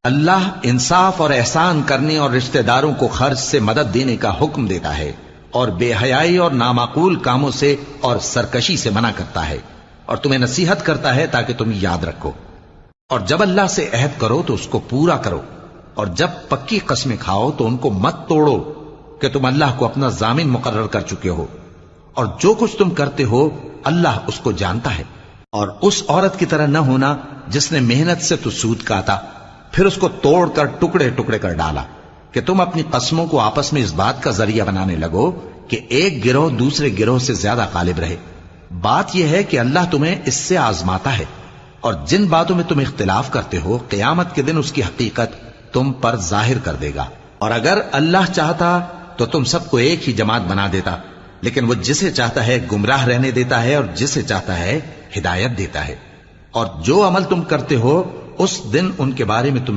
اللہ انصاف اور احسان کرنے اور رشتہ داروں کو خرچ سے مدد دینے کا حکم دیتا ہے، اور بے حیائی اور نامعقول کاموں سے اور سرکشی سے منع کرتا ہے، اور تمہیں نصیحت کرتا ہے تاکہ تم یاد رکھو۔ اور جب اللہ سے عہد کرو تو اس کو پورا کرو، اور جب پکی قسمیں کھاؤ تو ان کو مت توڑو کہ تم اللہ کو اپنا ضامن مقرر کر چکے ہو، اور جو کچھ تم کرتے ہو اللہ اس کو جانتا ہے۔ اور اس عورت کی طرح نہ ہونا جس نے محنت سے تو سود کاتا پھر اس کو توڑ کر ٹکڑے ٹکڑے کر ڈالا، کہ تم اپنی قسموں کو آپس میں اس بات کا ذریعہ بنانے لگو کہ ایک گروہ دوسرے گروہ سے زیادہ غالب رہے۔ بات یہ ہے کہ اللہ تمہیں اس سے آزماتا ہے، اور جن باتوں میں تم اختلاف کرتے ہو قیامت کے دن اس کی حقیقت تم پر ظاہر کر دے گا۔ اور اگر اللہ چاہتا تو تم سب کو ایک ہی جماعت بنا دیتا، لیکن وہ جسے چاہتا ہے گمراہ رہنے دیتا ہے اور جسے چاہتا ہے ہدایت دیتا ہے۔ اور جو عمل تم کرتے ہو اس دن ان کے بارے میں تم سے